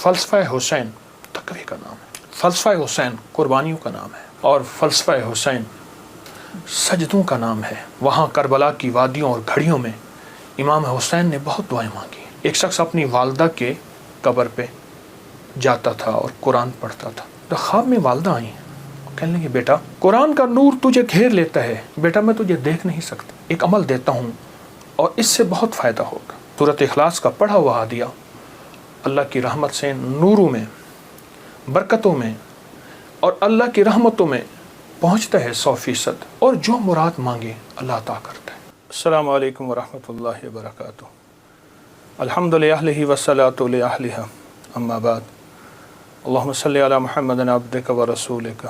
فلسفہ حسین تقوی کا نام ہے، فلسفہ حسین قربانیوں کا نام ہے، اور فلسفہ حسین سجدوں کا نام ہے۔ وہاں کربلا کی وادیوں اور گھڑیوں میں امام حسین نے بہت دعائیں مانگی۔ ایک شخص اپنی والدہ کے قبر پہ جاتا تھا اور قرآن پڑھتا تھا، تو خواب میں والدہ آئیں، کہنے لگی بیٹا قرآن کا نور تجھے گھیر لیتا ہے، بیٹا میں تجھے دیکھ نہیں سکتا، ایک عمل دیتا ہوں اور اس سے بہت فائدہ ہوگا۔ سورۃ اخلاص کا پڑھا ہوا ہدیہ اللہ کی رحمت سے نوروں میں، برکتوں میں اور اللہ کی رحمتوں میں پہنچتا ہے 100%، اور جو مراد مانگے اللہ عطا کرتا ہے۔ السلام علیکم ورحمۃ اللہ وبرکاتہ۔ الحمد للہ والصلاۃ لأہلہا، اما بعد، اللہم صلی علی محمد عبدک ورسولک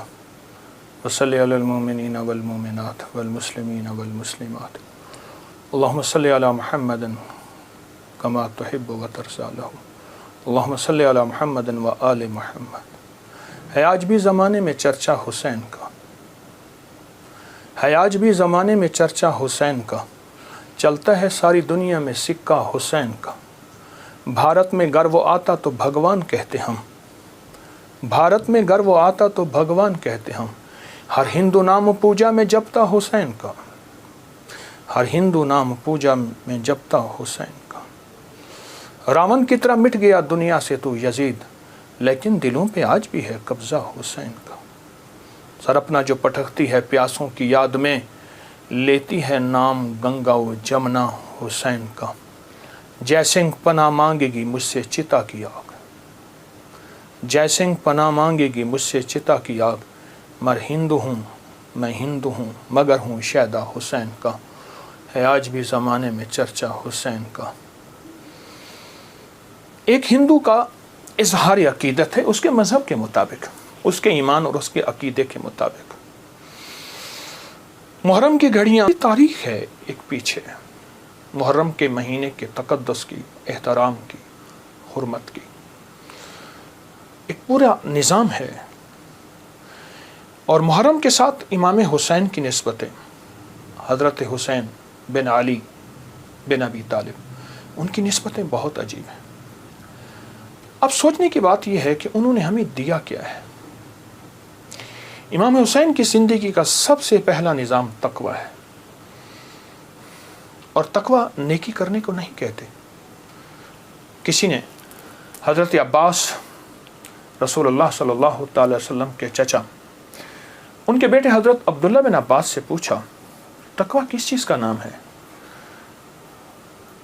وصلی علی المؤمنین والمؤمنات والمسلمین والمسلمات، اللہم صلی علی محمد کما تحب وترضی لہ، اللہم صلی علی محمد وآل محمد۔ ہے آج بھی زمانے میں چرچا حسین کا، ہے آج بھی زمانے میں چرچا حسین کا، چلتا ہے ساری دنیا میں سکہ حسین کا۔ بھارت میں گر وہ آتا تو بھگوان کہتے ہم، بھارت میں گر وہ آتا تو بھگوان کہتے ہم، ہر ہندو نام پوجا میں جپتا حسین کا، ہر ہندو نام پوجا میں جپتا حسین کا۔ راون کی طرح مٹ گیا دنیا سے تو یزید، لیکن دلوں پہ آج بھی ہے قبضہ حسین کا۔ سرپنا جو پٹکتی ہے پیاسوں کی یاد میں، لیتی ہے نام گنگا و جمنا حسین کا۔ جے سنگھ پناہ مانگے گی مجھ سے چتا کی آگ، جے سنگھ پناہ مانگے گی مجھ سے چتا کی آگ، مر ہندو ہوں میں ہندو ہوں مگر ہوں شیدا حسین کا۔ ہے آج بھی زمانے میں چرچا حسین کا۔ ایک ہندو کا اظہار عقیدت ہے اس کے مذہب کے مطابق، اس کے ایمان اور اس کے عقیدے کے مطابق۔ محرم کی گھڑیاں تاریخ ہے ایک پیچھے، محرم کے مہینے کے تقدس کی، احترام کی، حرمت کی ایک پورا نظام ہے، اور محرم کے ساتھ امام حسین کی نسبتیں، حضرت حسین بن علی بن ابی طالب، ان کی نسبتیں بہت عجیب ہیں۔ اب سوچنے کی بات یہ ہے کہ انہوں نے ہمیں دیا کیا ہے۔ امام حسین کی زندگی کا سب سے پہلا نظام تقوی ہے، اور تقوی نیکی کرنے کو نہیں کہتے۔ کسی نے حضرت عباس رسول اللہ صلی اللہ تعالی وسلم کے چچا، ان کے بیٹے حضرت عبداللہ بن عباس سے پوچھا تقوی کس چیز کا نام ہے؟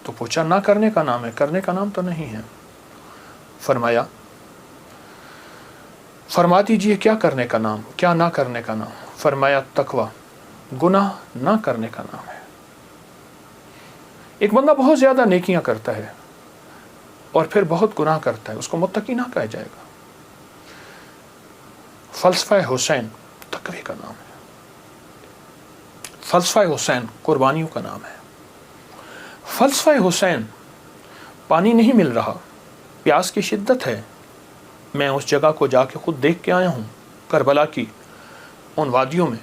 تو پوچھا نہ کرنے کا نام ہے، کرنے کا نام تو نہیں ہے۔ فرما دیجئے کیا کرنے کا نام، کیا نہ کرنے کا نام؟ فرمایا تقوی گناہ نہ کرنے کا نام ہے۔ ایک بندہ بہت زیادہ نیکیاں کرتا ہے اور پھر بہت گناہ کرتا ہے، اس کو متقی نہ کہا جائے گا۔ فلسفہ حسین تقوی کا نام ہے، فلسفہ حسین قربانیوں کا نام ہے۔ فلسفہ حسین پانی نہیں مل رہا، پیاس کی شدت ہے، میں اس جگہ کو جا کے خود دیکھ کے آیا ہوں، کربلا کی ان وادیوں میں،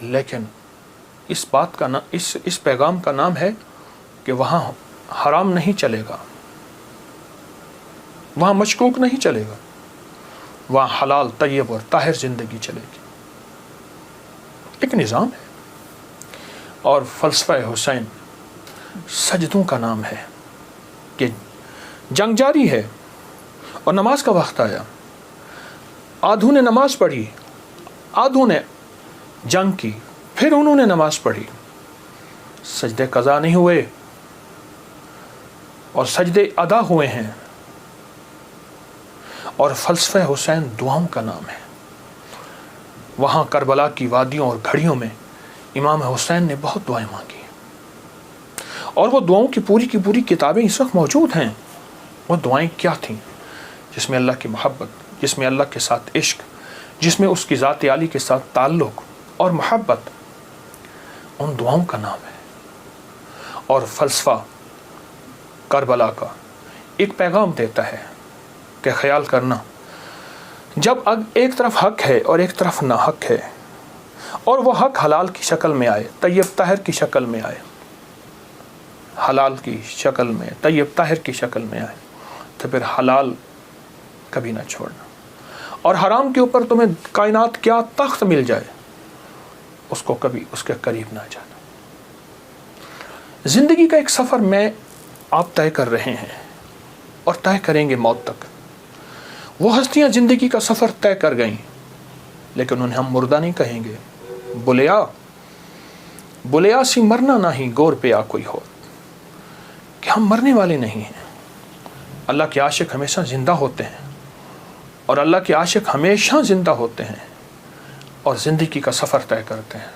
لیکن اس بات کا اس پیغام کا نام ہے کہ وہاں حرام نہیں چلے گا، وہاں مشکوک نہیں چلے گا، وہاں حلال طیب اور طاہر زندگی چلے گی۔ ایک نظام ہے۔ اور فلسفہ حسین سجدوں کا نام ہے کہ جنگ جاری ہے اور نماز کا وقت آیا، آدھوں نے نماز پڑھی، آدھوں نے جنگ کی، پھر انہوں نے نماز پڑھی، سجدے قضا نہیں ہوئے اور سجدے ادا ہوئے ہیں۔ اور فلسفہ حسین دعاؤں کا نام ہے۔ وہاں کربلا کی وادیوں اور گھڑیوں میں امام حسین نے بہت دعائیں مانگی، اور وہ دعاؤں کی پوری کتابیں اس وقت موجود ہیں۔ وہ دعائیں کیا تھیں؟ جس میں اللہ کی محبت، جس میں اللہ کے ساتھ عشق، جس میں اس کی ذات عالی کے ساتھ تعلق اور محبت، ان دعاؤں کا نام ہے۔ اور فلسفہ کربلا کا ایک پیغام دیتا ہے کہ خیال کرنا، جب ایک طرف حق ہے اور ایک طرف نہ حق ہے، اور وہ حق حلال کی شکل میں آئے، طیب طاہر کی شکل میں آئے، حلال کی شکل میں، طیب طاہر کی شکل میں آئے، تو پھر حلال کبھی نہ چھوڑنا، اور حرام کے اوپر تمہیں کائنات کیا تخت مل جائے اس کو کبھی اس کے قریب نہ جانا۔ زندگی کا ایک سفر میں آپ طے کر رہے ہیں اور طے کریں گے موت تک۔ وہ ہستیاں زندگی کا سفر طے کر گئیں، لیکن انہیں ہم مردہ نہیں کہیں گے۔ بولیا سی مرنا نہیں گور پہ آ کوئی ہو، کہ ہم مرنے والے نہیں ہیں۔ اللہ کے عاشق ہمیشہ زندہ ہوتے ہیں، اور اللہ کے عاشق ہمیشہ زندہ ہوتے ہیں اور زندگی کا سفر طے کرتے ہیں۔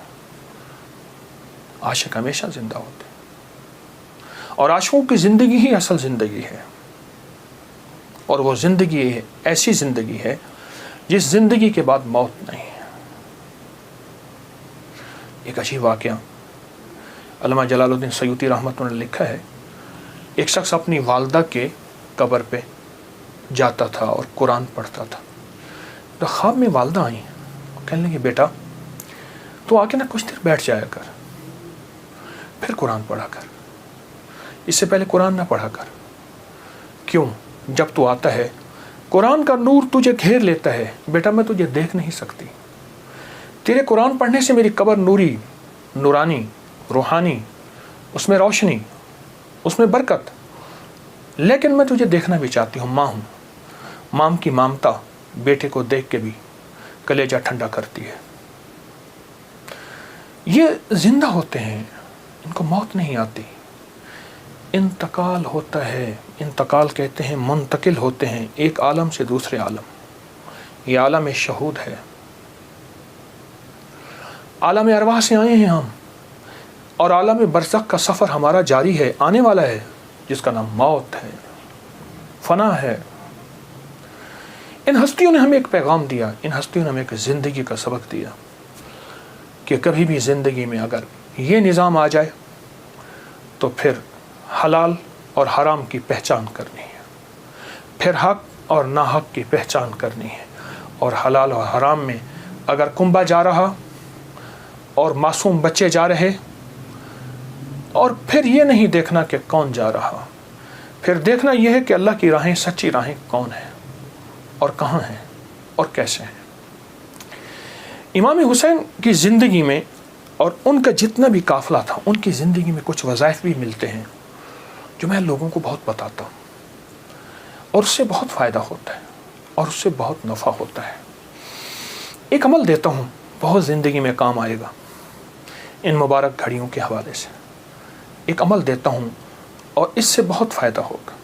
عاشق ہمیشہ زندہ ہوتے ہیں، اور عاشقوں کی زندگی ہی اصل زندگی ہے، اور وہ زندگی ایسی زندگی ہے جس زندگی کے بعد موت نہیں ہے۔ ایک عجیب واقعہ علامہ جلال الدین سیوطی رحمۃ اللہ نے لکھا ہے، ایک شخص اپنی والدہ کے قبر پہ جاتا تھا اور قرآن پڑھتا تھا، تو خواب میں والدہ آئیں اور کہنے لگی بیٹا تو آ کے نا کچھ دیر بیٹھ جایا کر، پھر قرآن پڑھا کر، اس سے پہلے قرآن نہ پڑھا کر۔ کیوں؟ جب تو آتا ہے قرآن کا نور تجھے گھیر لیتا ہے، بیٹا میں تجھے دیکھ نہیں سکتی، تیرے قرآن پڑھنے سے میری قبر نوری، نورانی، روحانی، اس میں روشنی، اس میں برکت، لیکن میں تجھے دیکھنا بھی چاہتی ہوں، ماں ہوں۔ ماں کی مامتا بیٹے کو دیکھ کے بھی کلیجہ ٹھنڈا کرتی ہے۔ یہ زندہ ہوتے ہیں، ان کو موت نہیں آتی، انتقال ہوتا ہے۔ انتقال کہتے ہیں منتقل ہوتے ہیں ایک عالم سے دوسرے عالم، یہ عالم شہود ہے، عالم ارواح سے آئے ہیں ہم، اور عالم برزخ کا سفر ہمارا جاری ہے، آنے والا ہے، جس کا نام موت ہے، فنا ہے۔ ان ہستیوں نے ہمیں ایک پیغام دیا، ان ہستیوں نے ہمیں ایک زندگی کا سبق دیا کہ کبھی بھی زندگی میں اگر یہ نظام آ جائے تو پھر حلال اور حرام کی پہچان کرنی ہے، پھر حق اور ناحق کی پہچان کرنی ہے، اور حلال اور حرام میں اگر کنبا جا رہا اور معصوم بچے جا رہے، اور پھر یہ نہیں دیکھنا کہ کون جا رہا، پھر دیکھنا یہ ہے کہ اللہ کی راہیں سچی راہیں کون ہیں اور کہاں ہیں اور کیسے ہیں۔ امام حسین کی زندگی میں اور ان کا جتنا بھی قافلہ تھا، ان کی زندگی میں کچھ وظائف بھی ملتے ہیں جو میں لوگوں کو بہت بتاتا ہوں، اور اس سے بہت فائدہ ہوتا ہے اور اس سے بہت نفع ہوتا ہے۔ ایک عمل دیتا ہوں، بہت زندگی میں کام آئے گا، ان مبارک گھڑیوں کے حوالے سے ایک عمل دیتا ہوں اور اس سے بہت فائدہ ہوگا۔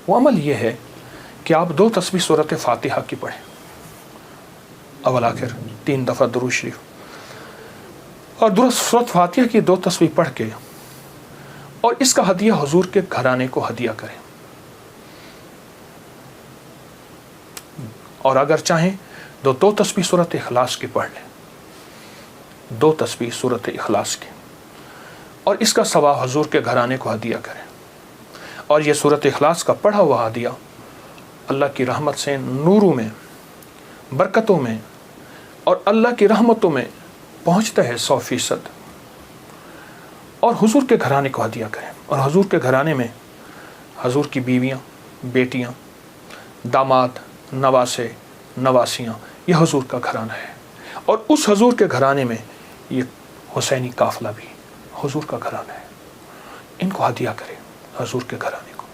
وہ عمل یہ ہے کہ آپ 2 تسبیح سورۃ فاتحہ کی پڑھیں، اول آخر 3 دفعہ درود شریف، اور سورۃ فاتحہ کی 2 تسبیح پڑھ کے اور اس کا ہدیہ حضور کے گھرانے کو ہدیہ کریں، اور اگر چاہیں تو 2 تسبیح سورۃ اخلاص کی پڑھ لیں، 2 تسبیح سورۃ اخلاص کی، اور اس کا ثواب حضور کے گھرانے کو ہدیہ کریں۔ اور یہ سورۃ اخلاص کا پڑھا ہوا ہدیہ اللہ کی رحمت سے نوروں میں، برکتوں میں اور اللہ کی رحمتوں میں پہنچتا ہے 100%، اور حضور کے گھرانے کو ہدیہ کریں۔ اور حضور کے گھرانے میں حضور کی بیویاں، بیٹیاں، داماد، نواسے، نواسیاں، یہ حضور کا گھرانہ ہے، اور اس حضور کے گھرانے میں یہ حسینی قافلہ بھی حضور کا گھرانہ ہے۔ ان کو ہدیہ کریں حضور کے گھرانے کو،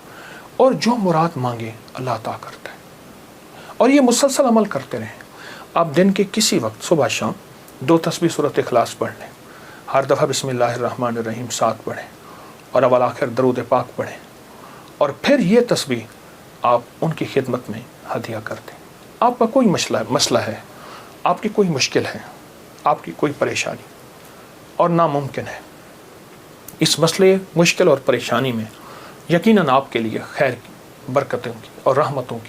اور جو مراد مانگے اللہ عطا کرتا ہے، اور یہ مسلسل عمل کرتے رہیں۔ آپ دن کے کسی وقت صبح شام 2 تسبیح سورۃ اخلاص پڑھ لیں، ہر دفعہ بسم اللہ الرحمن الرحیم 7 پڑھیں، اور اول آخر درود پاک پڑھیں، اور پھر یہ تسبیح آپ ان کی خدمت میں ہدیہ کر دیں۔ آپ کا کوئی مسئلہ ہے، آپ کی کوئی مشکل ہے، آپ کی کوئی پریشانی اور ناممکن ہے، اس مسئلے، مشکل اور پریشانی میں یقیناً آپ کے لیے خیر کی، برکتوں کی اور رحمتوں کی